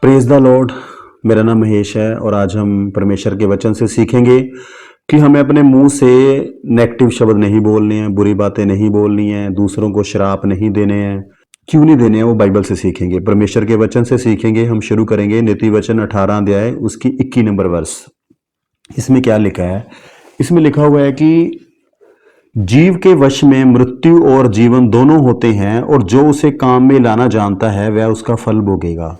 Praise the Lord. मेरा नाम महेश है और आज हम परमेश्वर के वचन से सीखेंगे कि हमें अपने मुंह से नेगेटिव शब्द नहीं बोलने हैं, बुरी बातें नहीं बोलनी हैं, दूसरों को श्राप नहीं देने हैं। क्यों नहीं देने हैं वो बाइबल से सीखेंगे, परमेश्वर के वचन से सीखेंगे। हम शुरू करेंगे नीति वचन 18 अध्याय उसकी 21 नंबर वर्ष। इसमें क्या लिखा है? इसमें लिखा हुआ है कि जीव के वश में मृत्यु और जीवन दोनों होते हैं और जो उसे काम में लाना जानता है वह उसका फल भोगेगा।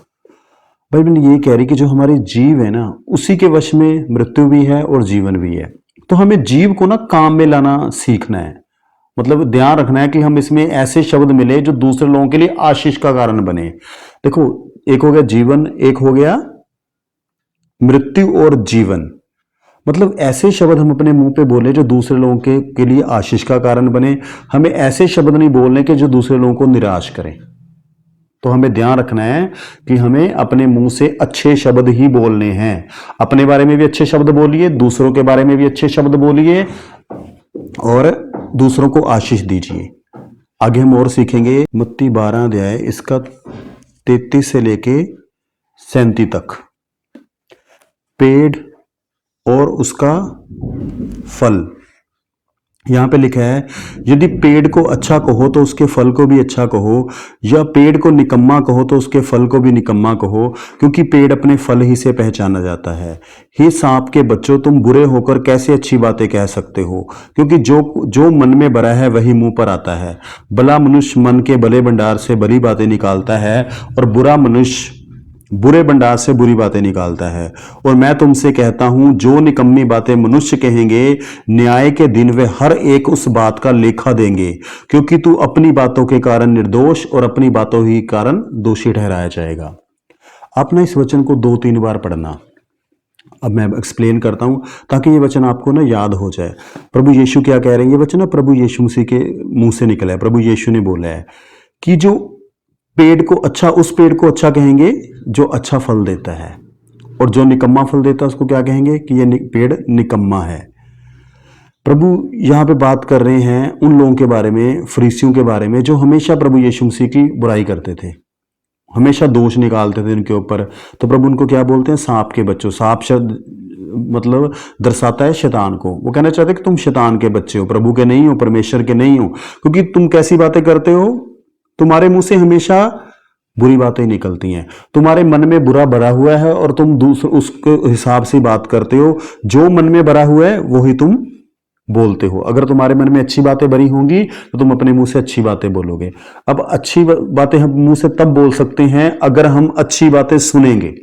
बाइबल ये कह रही कि जो हमारे जीव है ना, उसी के वश में मृत्यु भी है और जीवन भी है। तो हमें जीव को ना काम में लाना सीखना है। मतलब ध्यान रखना है कि हम इसमें ऐसे शब्द मिले जो दूसरे लोगों के लिए आशीष का कारण बने। देखो, एक हो गया जीवन, एक हो गया मृत्यु और जीवन। मतलब ऐसे शब्द हम अपने मुंह पे बोले जो दूसरे लोगों के लिए आशीष का कारण बने। हमें ऐसे शब्द नहीं बोलने के जो दूसरे लोगों को निराश करें। तो हमें ध्यान रखना है कि हमें अपने मुंह से अच्छे शब्द ही बोलने हैं। अपने बारे में भी अच्छे शब्द बोलिए, दूसरों के बारे में भी अच्छे शब्द बोलिए और दूसरों को आशीष दीजिए। आगे हम और सीखेंगे मत्ती 12 अध्याय इसका 33 से लेके 37 तक। पेड़ और उसका फल। यहां पे लिखा है, यदि पेड़ को अच्छा कहो तो उसके फल को भी अच्छा कहो, या पेड़ को निकम्मा कहो तो उसके फल को भी निकम्मा कहो, क्योंकि पेड़ अपने फल ही से पहचाना जाता है। हे सांप के बच्चों, तुम बुरे होकर कैसे अच्छी बातें कह सकते हो? क्योंकि जो मन में भरा है वही मुंह पर आता है। भला मनुष्य मन के भले भंडार से भली बातें निकालता है और बुरा मनुष्य बुरे भंडार से बुरी बातें निकालता है। और मैं तुमसे कहता हूं, जो निकम्मी बातें मनुष्य कहेंगे, न्याय के दिन वे हर एक उस बात का लेखा देंगे, क्योंकि तू अपनी बातों के कारण निर्दोष और अपनी बातों ही कारण दोषी ठहराया जाएगा। आप ना इस वचन को 2-3 बार पढ़ना। अब मैं एक्सप्लेन करता हूं ताकि ये वचन आपको ना याद हो जाए। प्रभु यीशु क्या कह रहे हैं? ये वचन ना प्रभु यीशु मसीह के मुंह से निकला है। प्रभु यीशु ने बोला है कि जो पेड़ को अच्छा, उस पेड़ को अच्छा कहेंगे जो अच्छा फल देता है, और जो निकम्मा फल देता है उसको क्या कहेंगे कि ये पेड़ निकम्मा है। प्रभु यहां पे बात कर रहे हैं उन लोगों के बारे में, फरीसियों के बारे में, जो हमेशा प्रभु यीशु मसीह की बुराई करते थे, हमेशा दोष निकालते थे उनके ऊपर। तो प्रभु उनको क्या बोलते हैं? सांप के बच्चों। सांप शब्द मतलब दर्शाता है शैतान को। वो कहना चाहते कि तुम शैतान के बच्चे हो, प्रभु के नहीं हो, परमेश्वर के नहीं हो, क्योंकि तुम कैसी बातें करते हो? तुम्हारे मुंह से हमेशा बुरी बातें निकलती हैं। तुम्हारे मन में बुरा भरा हुआ है और तुम दूसरे उसके हिसाब से बात करते हो। जो मन में भरा हुआ है वो ही तुम बोलते हो। अगर तुम्हारे मन में अच्छी बातें भरी होंगी तो तुम अपने मुंह से अच्छी बातें बोलोगे। अब अच्छी बातें हम मुंह से तब बोल सकते हैं अगर हम अच्छी बातें सुनेंगे।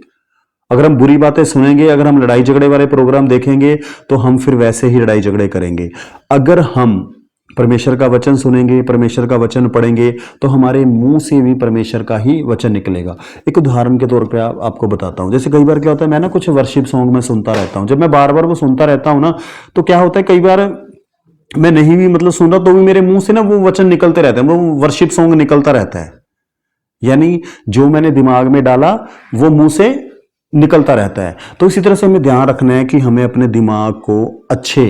अगर हम बुरी बातें सुनेंगे, अगर हम लड़ाई झगड़े वाले प्रोग्राम देखेंगे तो हम फिर वैसे ही लड़ाई झगड़े करेंगे। अगर हम परमेश्वर का वचन सुनेंगे, परमेश्वर का वचन पढ़ेंगे, तो हमारे मुंह से भी परमेश्वर का ही वचन निकलेगा। एक उदाहरण के तौर पे आपको बताता हूं। जैसे कई बार क्या होता है, मैं ना कुछ वर्शिप सॉन्ग में सुनता रहता हूं। जब मैं बार बार वो सुनता रहता हूं ना, तो क्या होता है, कई बार मैं नहीं भी मतलब सुन रहा तो भी मेरे मुंह से ना वो वचन निकलते रहते हैं, वो वर्शिप सॉन्ग निकलता रहता है। यानी जो मैंने दिमाग में डाला वो मुंह से निकलता रहता है। तो इसी तरह से हमें ध्यान रखना है कि हमें अपने दिमाग को अच्छे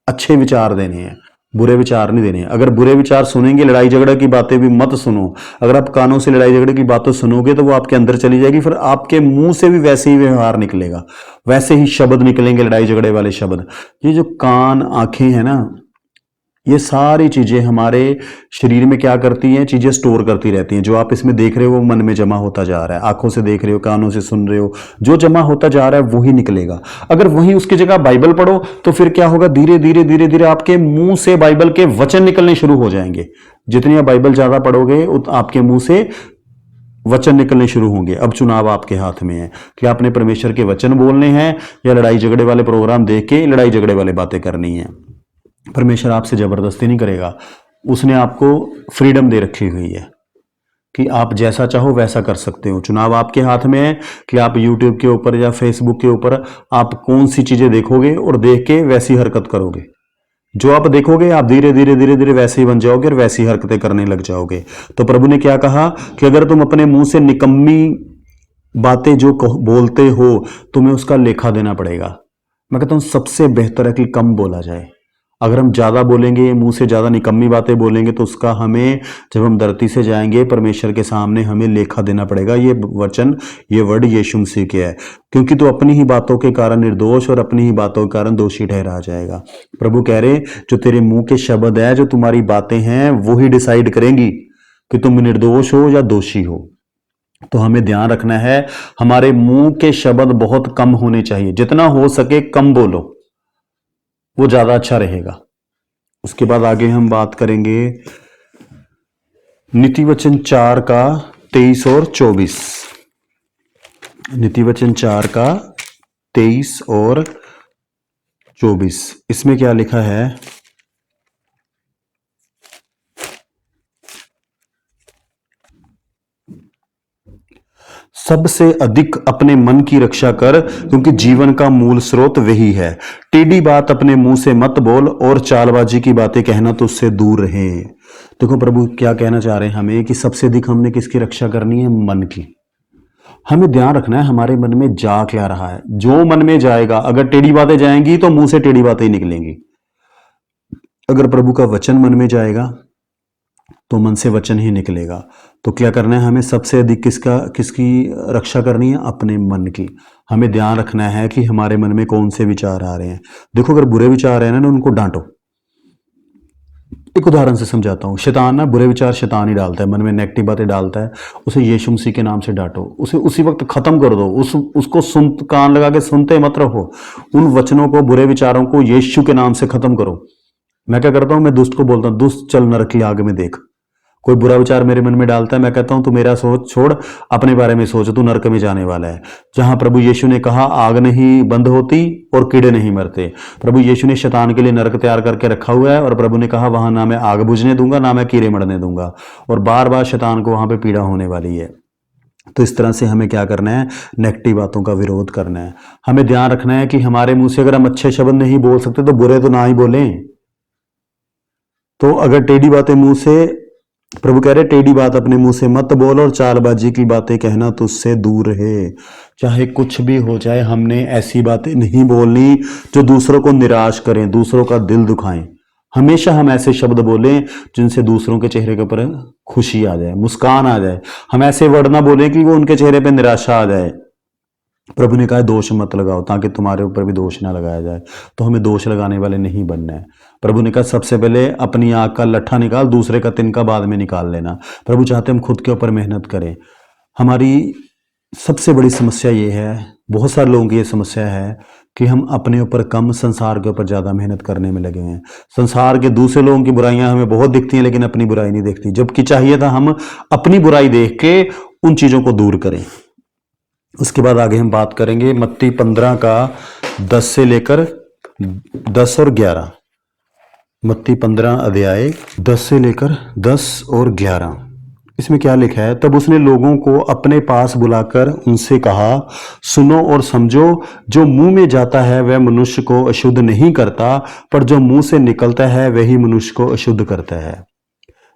अच्छे विचार देने हैं, बुरे विचार नहीं देने। अगर बुरे विचार सुनेंगे, लड़ाई झगड़े की बातें भी मत सुनो। अगर आप कानों से लड़ाई झगड़े की बातें सुनोगे तो वो आपके अंदर चली जाएगी, फिर आपके मुंह से भी वैसे ही व्यवहार निकलेगा, वैसे ही शब्द निकलेंगे, लड़ाई झगड़े वाले शब्द। ये जो कान, आंखें हैं ना, ये सारी चीजें हमारे शरीर में क्या करती हैं? चीजें स्टोर करती रहती हैं। जो आप इसमें देख रहे हो वो मन में जमा होता जा रहा है। आंखों से देख रहे हो, कानों से सुन रहे हो, जो जमा होता जा रहा है वही निकलेगा। अगर वही उसकी जगह बाइबल पढ़ो तो फिर क्या होगा? धीरे धीरे धीरे धीरे आपके मुंह से बाइबल के वचन निकलने शुरू हो जाएंगे। जितनी आप बाइबल ज्यादा पढ़ोगे आपके मुंह से वचन निकलने शुरू होंगे। अब चुनाव आपके हाथ में है कि आपने परमेश्वर के वचन बोलने हैं या लड़ाई झगड़े वाले प्रोग्राम देख के लड़ाई झगड़े वाले बातें करनी है। परमेश्वर आपसे जबरदस्ती नहीं करेगा। उसने आपको फ्रीडम दे रखी हुई है कि आप जैसा चाहो वैसा कर सकते हो। चुनाव आपके हाथ में है कि आप यूट्यूब के ऊपर या फेसबुक के ऊपर आप कौन सी चीजें देखोगे और देख के वैसी हरकत करोगे। जो आप देखोगे आप धीरे धीरे धीरे धीरे वैसे ही बन जाओगे और वैसी हरकतें करने लग जाओगे। तो प्रभु ने क्या कहा कि अगर तुम अपने मुंह से निकम्मी बातें जो बोलते हो, तुम्हें उसका लेखा देना पड़ेगा। मैं कहता हूं सबसे बेहतर है कि कम बोला जाए। अगर हम ज़्यादा बोलेंगे, मुंह से ज़्यादा निकम्मी बातें बोलेंगे, तो उसका हमें जब हम धरती से जाएंगे परमेश्वर के सामने हमें लेखा देना पड़ेगा। ये वचन, ये वर्ड यीशु मसीह के है, क्योंकि तो अपनी ही बातों के कारण निर्दोष और अपनी ही बातों के कारण दोषी ठहरा जाएगा। प्रभु कह रहे जो तेरे मुंह के शब्द है, जो तुम्हारी बातें हैं, वो ही डिसाइड करेंगी कि तुम निर्दोष हो या दोषी हो। तो हमें ध्यान रखना है, हमारे मुंह के शब्द बहुत कम होने चाहिए, जितना हो सके कम बोलो, वो ज्यादा अच्छा रहेगा। उसके बाद आगे हम बात करेंगे नीति वचन 4 का 23 और 24। नीति वचन 4 का 23 और 24, इसमें क्या लिखा है? सबसे अधिक अपने मन की रक्षा कर, क्योंकि जीवन का मूल स्रोत वही है। टेढ़ी बात अपने मुंह से मत बोल, और चालबाजी की बातें कहना तो उससे दूर रहे। देखो प्रभु क्या कहना चाह रहे हैं हमें, कि सबसे अधिक हमने किसकी रक्षा करनी है? मन की। हमें ध्यान रखना है हमारे मन में जा क्या रहा है। जो मन में जाएगा, अगर टेढ़ी बातें जाएंगी तो मुंह से टेढ़ी बातें ही निकलेंगी। अगर प्रभु का वचन मन में जाएगा तो मन से वचन ही निकलेगा। तो क्या करना है हमें? सबसे अधिक किसकी रक्षा करनी है? अपने मन की। हमें ध्यान रखना है कि हमारे मन में कौन से विचार आ रहे हैं। देखो अगर बुरे विचार है ना, उनको डांटो। एक उदाहरण से समझाता हूँ। शैतान ना, बुरे विचार शैतान ही डालता है, मन में नेगेटिव बातें डालता है। उसे यीशु मसीह के नाम से डांटो, उसे उसी वक्त खत्म कर दो। उसको कान लगा के सुनते मत रहो। उन वचनों को, बुरे विचारों को यीशु के नाम से खत्म करो। मैं क्या करता हूँ? मैं दुष्ट को बोलता हूँ, दुष्ट चल नरक की आग में देख। कोई बुरा विचार मेरे मन में डालता है, मैं कहता हूं तू मेरा सोच छोड़, अपने बारे में सोच, तू नरक में जाने वाला है। जहां प्रभु यीशु ने कहा आग नहीं बंद होती और कीड़े नहीं मरते। प्रभु यीशु ने शैतान के लिए नरक तैयार करके रखा हुआ है, और प्रभु ने कहा वहां ना मैं आग बुझने दूंगा, ना मैं कीड़े मरने दूंगा, और बार बार शैतान को वहां पे पीड़ा होने वाली है। तो इस तरह से हमें क्या करना है? नेगेटिव बातों का विरोध करना है। हमें ध्यान रखना है कि हमारे मुंह से अगर हम अच्छे शब्द नहीं बोल सकते तो बुरे तो ना ही बोलें। तो अगर टेढ़ी बातें मुंह से, प्रभु कह रहे टेढ़ी बात अपने मुंह से मत बोल, और चालबाजी की बातें कहना तो उससे दूर रहे। चाहे कुछ भी हो जाए, हमने ऐसी बातें नहीं बोलनी जो दूसरों को निराश करें, दूसरों का दिल दुखाएं। हमेशा हम ऐसे शब्द बोलें जिनसे दूसरों के चेहरे के ऊपर खुशी आ जाए, मुस्कान आ जाए। हम ऐसे वर्ड ना बोलें कि वो उनके चेहरे पर निराशा आ जाए। प्रभु ने कहा दोष मत लगाओ, ताकि तुम्हारे ऊपर भी दोष ना लगाया जाए। तो हमें दोष लगाने वाले नहीं बनना है। प्रभु ने कहा सबसे पहले अपनी आंख का लट्ठा निकाल, दूसरे का तिनका बाद में निकाल लेना। प्रभु चाहते हम खुद के ऊपर मेहनत करें। हमारी सबसे बड़ी समस्या ये है, बहुत सारे लोगों की ये समस्या है कि हम अपने ऊपर कम, संसार के ऊपर ज़्यादा मेहनत करने में लगे हैं। संसार के दूसरे लोगों की बुराइयां हमें बहुत दिखती हैं, लेकिन अपनी बुराई नहीं दिखती। जबकि चाहिए था हम अपनी बुराई देख के उन चीज़ों को दूर करें। उसके बाद आगे हम बात करेंगे मत्ती 15 का 10 से लेकर 10 और 11। मत्ती 15 अध्याय 10 से लेकर 10 और 11। इसमें क्या लिखा है? तब उसने लोगों को अपने पास बुलाकर उनसे कहा, सुनो और समझो, जो मुंह में जाता है वह मनुष्य को अशुद्ध नहीं करता, पर जो मुंह से निकलता है वही मनुष्य को अशुद्ध करता है।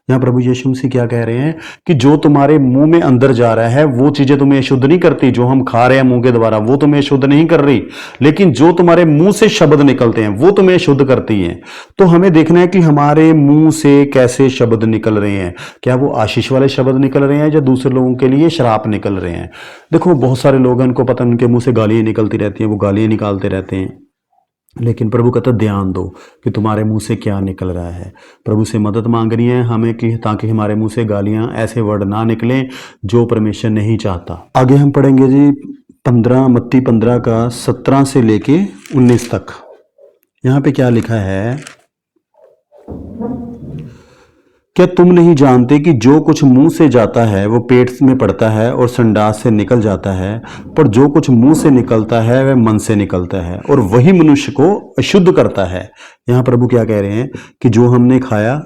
यहाँ प्रभु यीशु मसीह क्या कह रहे हैं कि जो तुम्हारे मुंह में अंदर जा रहा है वो चीजें तुम्हें शुद्ध नहीं करती। जो हम खा रहे हैं मुंह के द्वारा वो तुम्हें शुद्ध नहीं कर रही, लेकिन जो तुम्हारे मुंह से शब्द निकलते हैं वो तुम्हें शुद्ध करती हैं। तो हमें देखना है कि हमारे मुंह से कैसे शब्द निकल रहे हैं। क्या वो आशीष वाले शब्द निकल रहे हैं या दूसरे लोगों के लिए श्राप निकल रहे हैं? देखो बहुत सारे लोग हैं, उनको पता, उनके मुंह से गालियां निकलती रहती हैं, वो गालियां निकालते रहते हैं। लेकिन प्रभु कहता ध्यान दो कि तुम्हारे मुंह से क्या निकल रहा है। प्रभु से मदद मांगनी है हमें कि ताकि हमारे मुंह से गालियां, ऐसे वर्ड ना निकलें जो परमेश्वर नहीं चाहता। आगे हम पढ़ेंगे जी मत्ती 15 का 17 से लेके 19 तक। यहाँ पे क्या लिखा है? क्या तुम नहीं जानते कि जो कुछ मुंह से जाता है वो पेट में पड़ता है और संडास से निकल जाता है, पर जो कुछ मुंह से निकलता है वह मन से निकलता है और वही मनुष्य को अशुद्ध करता है। यहाँ प्रभु क्या कह रहे हैं कि जो हमने खाया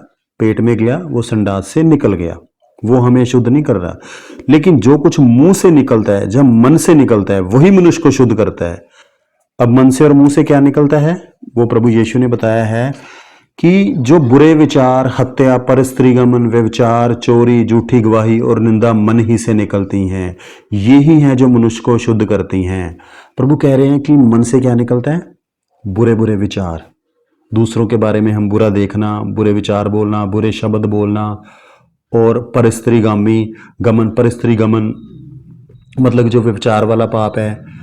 पेट में गया, वो संडास से निकल गया, वो हमें शुद्ध नहीं कर रहा, लेकिन जो कुछ मुंह से निकलता है, जब मन से निकलता है, वही मनुष्य को शुद्ध करता है। अब मन से और मुंह से क्या निकलता है वो प्रभु यीशु ने बताया है कि जो बुरे विचार, हत्या, परस्त्रीगमन, व्यभिचार, चोरी, झूठी गवाही और निंदा मन ही से निकलती हैं, ये ही हैं जो मनुष्य को शुद्ध करती हैं। प्रभु कह रहे हैं कि मन से क्या निकलता है? बुरे बुरे विचार, दूसरों के बारे में हम बुरा देखना, बुरे विचार बोलना, बुरे शब्द बोलना, और परस्त्री गमन मतलब कि जो व्यभिचार वाला पाप है,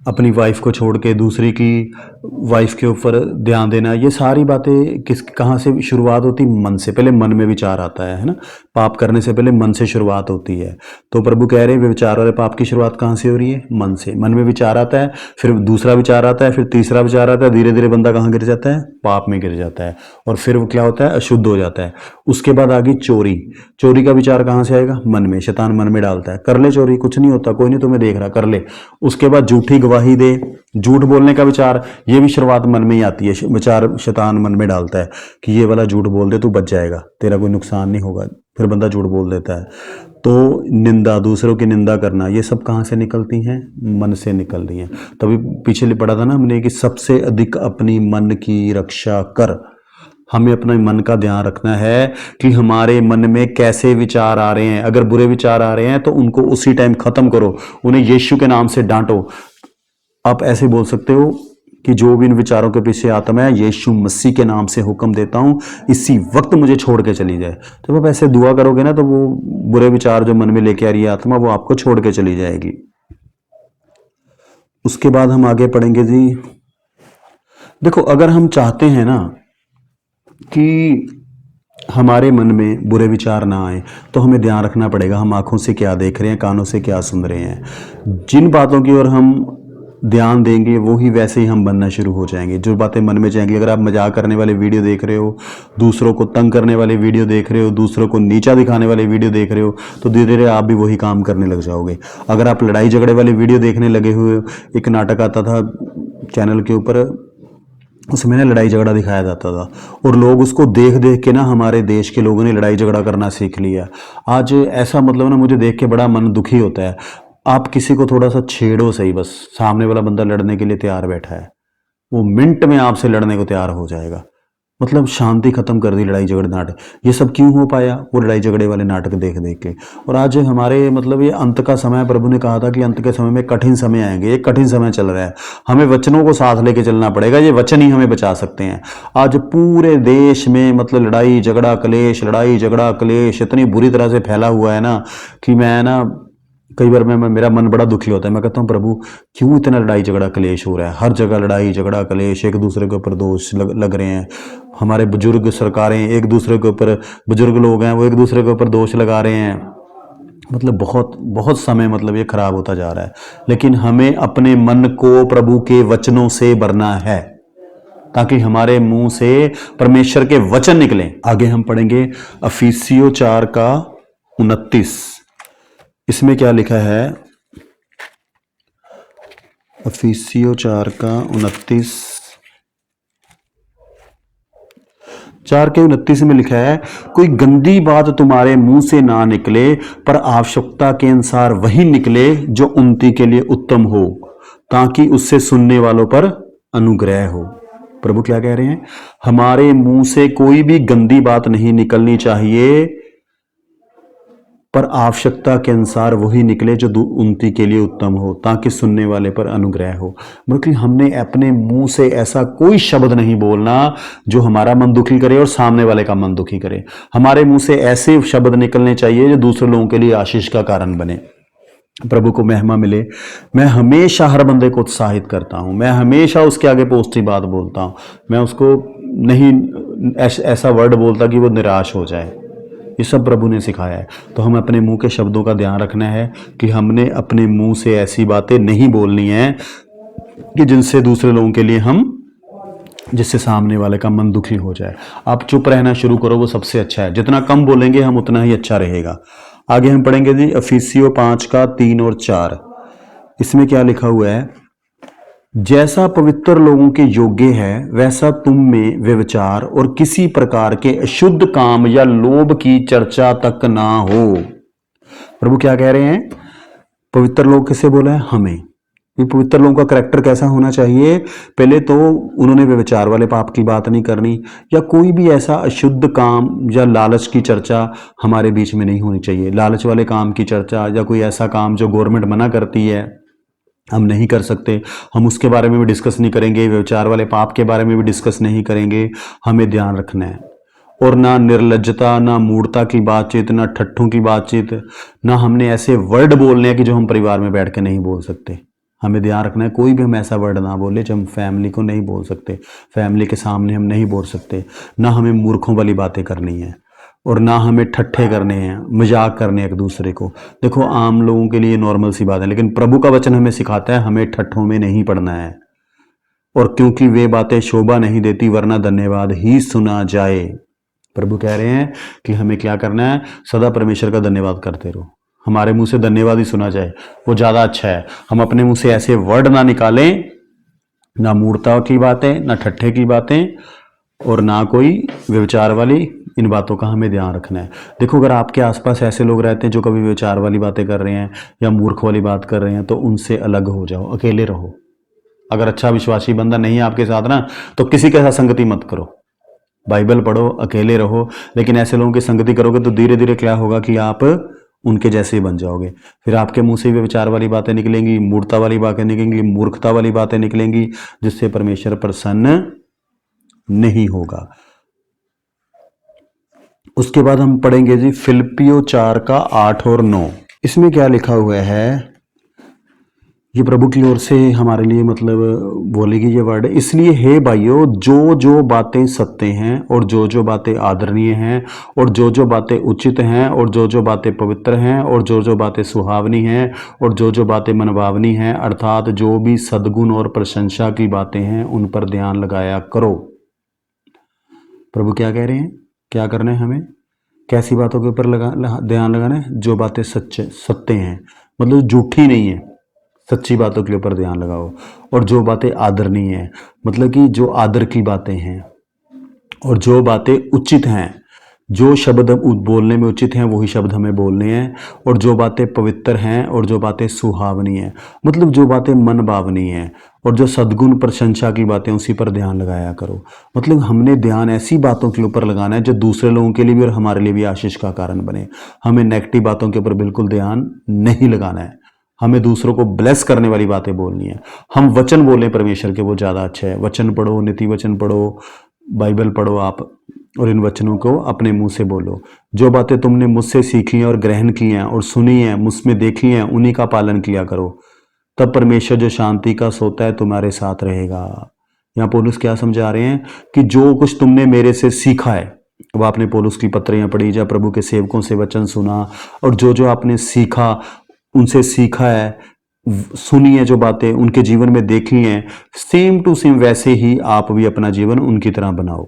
अपनी वाइफ को छोड़ के दूसरी की वाइफ के ऊपर ध्यान देना, ये सारी बातें कहाँ से शुरुआत होती? मन से। पहले मन में विचार आता है ना, पाप करने से पहले मन से शुरुआत होती है। तो प्रभु कह रहे हैं व्यभिचार वाले पाप की शुरुआत कहाँ से हो रही है? मन से। मन में विचार आता है, फिर दूसरा विचार आता है, फिर तीसरा विचार आता है, धीरे धीरे बंदा कहाँ गिर जाता है? पाप में गिर जाता है, और फिर वो क्या होता है? अशुद्ध हो जाता है। उसके बाद आ गई चोरी। चोरी का विचार कहाँ से आएगा? मन में। शैतान मन में डालता है, कर ले चोरी, कुछ नहीं होता, कोई नहीं तुम्हें देख रहा, कर ले। उसके बाद झूठी गवाही दे, झूठ बोलने का विचार, ये भी शुरुआत मन में ही आती है। विचार शैतान मन में डालता है कि ये वाला झूठ बोल दे, तू बच जाएगा, तेरा कोई नुकसान नहीं होगा, फिर बंदा झूठ बोल देता है। तो निंदा, दूसरों की निंदा करना, ये सब कहाँ से निकलती हैं? मन से निकलती हैं। तभी पीछे पढ़ा था ना हमने कि सबसे अधिक अपनी मन की रक्षा कर। हमें अपने मन का ध्यान रखना है कि हमारे मन में कैसे विचार आ रहे हैं। अगर बुरे विचार आ रहे हैं तो उनको उसी टाइम खत्म करो, उन्हें यीशु के नाम से डांटो। आप ऐसे बोल सकते हो कि जो भी इन विचारों के पीछे आत्मा है, यीशु मसीह के नाम से हुक्म देता हूं, इसी वक्त मुझे छोड़ के चली जाए। जब आप ऐसे दुआ करोगे ना, तो वो बुरे विचार जो मन में लेके आ रही है आत्मा, वो आपको छोड़ के चली जाएगी। उसके बाद हम आगे पढ़ेंगे जी। देखो, अगर हम चाहते हैं ना कि हमारे मन में बुरे विचार ना आए, तो हमें ध्यान रखना पड़ेगा हम आंखों से क्या देख रहे हैं, कानों से क्या सुन रहे हैं। जिन बातों की ओर हम ध्यान देंगे वो ही वैसे ही हम बनना शुरू हो जाएंगे। जो बातें मन में जाएंगी, अगर आप मजाक करने वाले वीडियो देख रहे हो, दूसरों को तंग करने वाले वीडियो देख रहे हो, दूसरों को नीचा दिखाने वाले वीडियो देख रहे हो, तो धीरे धीरे आप भी वही काम करने लग जाओगे। अगर आप लड़ाई झगड़े वाले वीडियो देखने लगे हुए, एक नाटक आता था चैनल के ऊपर, उसमें ना लड़ाई झगड़ा दिखाया जाता था, और लोग उसको देख देख के ना, हमारे देश के लोगों ने लड़ाई झगड़ा करना सीख लिया। आज ऐसा मतलब ना, मुझे देख के बड़ा मन दुखी होता है। आप किसी को थोड़ा सा छेड़ो सही, बस सामने वाला बंदा लड़ने के लिए तैयार बैठा है, वो मिनट में आपसे लड़ने को तैयार हो जाएगा। मतलब शांति खत्म कर दी लड़ाई झगड़े नाटक। ये सब क्यों हो पाया? वो लड़ाई झगड़े वाले नाटक देख देख के। और आज हमारे मतलब ये अंत का समय, प्रभु ने कहा था कि अंत के समय में कठिन समय आएंगे। ये कठिन समय चल रहा है, हमें वचनों को साथ लेके चलना पड़ेगा। ये वचन ही हमें बचा सकते हैं। आज पूरे देश में मतलब लड़ाई झगड़ा कलेश इतनी बुरी तरह से फैला हुआ है ना, कि मैं ना कई बार मेरा मन बड़ा दुखी होता है। मैं कहता हूँ प्रभु, क्यों इतना लड़ाई झगड़ा कलेश हो रहा है? हर जगह लड़ाई झगड़ा कलेश, एक दूसरे के ऊपर दोष लग रहे हैं। हमारे बुजुर्ग सरकारें एक दूसरे के ऊपर, बुजुर्ग लोग हैं वो एक दूसरे के ऊपर दोष लगा रहे हैं। मतलब बहुत बहुत समय मतलब ये खराब होता जा रहा है। लेकिन हमें अपने मन को प्रभु के वचनों से भरना है, ताकि हमारे मुंह से परमेश्वर के वचन निकलें। आगे हम पढ़ेंगे इफिसियों 4:29। इसमें क्या लिखा है? इफिसियों 4:29, 4:29 में लिखा है, कोई गंदी बात तुम्हारे मुंह से ना निकले, पर आवश्यकता के अनुसार वही निकले जो उन्नति के लिए उत्तम हो, ताकि उससे सुनने वालों पर अनुग्रह हो। प्रभु क्या कह रहे हैं? हमारे मुंह से कोई भी गंदी बात नहीं निकलनी चाहिए, पर आवश्यकता के अनुसार वही निकले जो उन्नति के लिए उत्तम हो, ताकि सुनने वाले पर अनुग्रह हो। मतलब हमने अपने मुंह से ऐसा कोई शब्द नहीं बोलना जो हमारा मन दुखी करे और सामने वाले का मन दुखी करे। हमारे मुंह से ऐसे शब्द निकलने चाहिए जो दूसरे लोगों के लिए आशीष का कारण बने, प्रभु को महिमा मिले। मैं हमेशा हर बंदे को उत्साहित करता हूं, मैं हमेशा उसके आगे पॉजिटिव बात बोलता हूं। मैं उसको नहीं ऐसा वर्ड बोलता कि वो निराश हो जाए। ये सब प्रभु ने सिखाया है। तो हम अपने मुंह के शब्दों का ध्यान रखना है कि हमने अपने मुंह से ऐसी बातें नहीं बोलनी है कि जिनसे दूसरे लोगों के लिए जिससे सामने वाले का मन दुखी हो जाए। आप चुप रहना शुरू करो, वो सबसे अच्छा है। जितना कम बोलेंगे हम उतना ही अच्छा रहेगा। आगे हम पढ़ेंगे जी इफिसियों 5:3 और 4। इसमें क्या लिखा हुआ है? जैसा पवित्र लोगों के योग्य है, वैसा तुम में व्यभिचार और किसी प्रकार के अशुद्ध काम या लोभ की चर्चा तक ना हो। प्रभु क्या कह रहे हैं? पवित्र लोग किसे बोला है? हमें। ये पवित्र लोगों का करैक्टर कैसा होना चाहिए? पहले तो उन्होंने व्यभिचार वाले पाप की बात नहीं करनी, या कोई भी ऐसा अशुद्ध काम या लालच की चर्चा हमारे बीच में नहीं होनी चाहिए। लालच वाले काम की चर्चा या कोई ऐसा काम जो गवर्नमेंट मना करती है, हम नहीं कर सकते। हम उसके बारे में भी डिस्कस नहीं करेंगे, व्यभिचार वाले पाप के बारे में भी डिस्कस नहीं करेंगे। हमें ध्यान रखना है। और ना निर्लज्जता, ना मूढ़ता की बातचीत, ना ठट्ठों की बातचीत, ना हमने ऐसे वर्ड बोलने हैं कि जो हम परिवार में बैठ के नहीं बोल सकते। हमें ध्यान रखना है, कोई भी हम ऐसा वर्ड ना बोले जो हम फैमिली को नहीं बोल सकते, फैमिली के सामने हम नहीं बोल सकते। ना हमें मूर्खों वाली बातें करनी है, और ना हमें ठट्ठे करने हैं, मजाक करने हैं एक दूसरे को। देखो, आम लोगों के लिए नॉर्मल सी बात है, लेकिन प्रभु का वचन हमें सिखाता है हमें ठट्ठों में नहीं पड़ना है। और क्योंकि वे बातें शोभा नहीं देती, वरना धन्यवाद ही सुना जाए। प्रभु कह रहे हैं कि हमें क्या करना है, सदा परमेश्वर का धन्यवाद करते रहो। हमारे मुंह से धन्यवाद ही सुना जाए, वो ज्यादा अच्छा है। हम अपने मुंह से ऐसे वर्ड ना निकालें, ना मूर्खता की बातें, ना ठट्ठे की बातें, और ना कोई व्यभिचार वाली। इन बातों का हमें ध्यान रखना है। देखो, अगर आपके आसपास ऐसे लोग रहते हैं जो कभी व्यभिचार वाली बातें कर रहे हैं या मूर्ख वाली बात कर रहे हैं, तो उनसे अलग हो जाओ, अकेले रहो। अगर अच्छा विश्वासी बंदा नहीं है आपके साथ ना, तो किसी के साथ संगति मत करो। बाइबल पढ़ो, अकेले रहो। लेकिन ऐसे लोगों की संगति करोगे तो धीरे धीरे क्या होगा कि आप उनके जैसे ही बन जाओगे। फिर आपके मुंह से व्यभिचार वाली बातें निकलेंगी, मूर्खता वाली बातें निकलेंगी, मूर्खता वाली बातें निकलेंगी, जिससे परमेश्वर प्रसन्न नहीं होगा। उसके बाद हम पढ़ेंगे जी फिलिप्पियों 4 का 8 और 9। इसमें क्या लिखा हुआ है, ये प्रभु की ओर से हमारे लिए मतलब बोलेगी ये वर्ड। इसलिए हे भाइयों, जो जो बातें सत्य हैं, और जो जो बातें आदरणीय हैं, और जो जो बातें उचित हैं, और जो जो बातें पवित्र हैं, और जो जो बातें सुहावनी हैं, और जो जो बातें मनभावनी हैं, अर्थात जो भी सद्गुण और प्रशंसा की बातें हैं, उन पर ध्यान लगाया करो। प्रभु क्या कह रहे हैं, क्या करना है हमें, कैसी बातों के ऊपर ध्यान लगाना है, जो बातें सत्य हैं, मतलब झूठी नहीं है, सच्ची बातों के ऊपर ध्यान लगाओ। और जो बातें आदरणीय हैं, मतलब कि जो आदर की बातें हैं, और जो बातें उचित हैं, जो शब्द बोलने में उचित हैं वही शब्द हमें बोलने हैं। और जो बातें पवित्र हैं, और जो बातें सुहावनी हैं, मतलब जो बातें मन भावनी हैं, और जो सद्गुण प्रशंसा की बातें, उसी पर ध्यान लगाया करो। मतलब हमने ध्यान ऐसी बातों के ऊपर लगाना है जो दूसरे लोगों के लिए भी और हमारे लिए भी आशीष का कारण बने। हमें नेगेटिव बातों के ऊपर बिल्कुल ध्यान नहीं लगाना है। हमें दूसरों को ब्लेस करने वाली बातें बोलनी है। हम वचन बोलें परमेश्वर के, वो ज़्यादा अच्छा है। वचन पढ़ो, नीति वचन पढ़ो, बाइबल पढ़ो आप, और इन वचनों को अपने मुंह से बोलो। जो बातें तुमने मुझसे सीखी हैं और ग्रहण की हैं और सुनी हैं, मुझमें देखी हैं, उन्हीं का पालन किया करो। तब परमेश्वर जो शांति का सोता है तुम्हारे साथ रहेगा। यहाँ पौलुस क्या समझा रहे हैं कि जो कुछ तुमने मेरे से सीखा है, अब आपने पौलुस की पत्रियां पढ़ी, या प्रभु के सेवकों से वचन सुना, और जो जो आपने सीखा, उनसे सीखा है, सुनी है, जो बातें उनके जीवन में देखी हैं, सेम टू सेम वैसे ही आप भी अपना जीवन उनकी तरह बनाओ।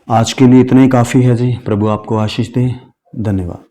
आज के लिए इतना ही काफी है जी। प्रभु आपको आशीष दे। धन्यवाद।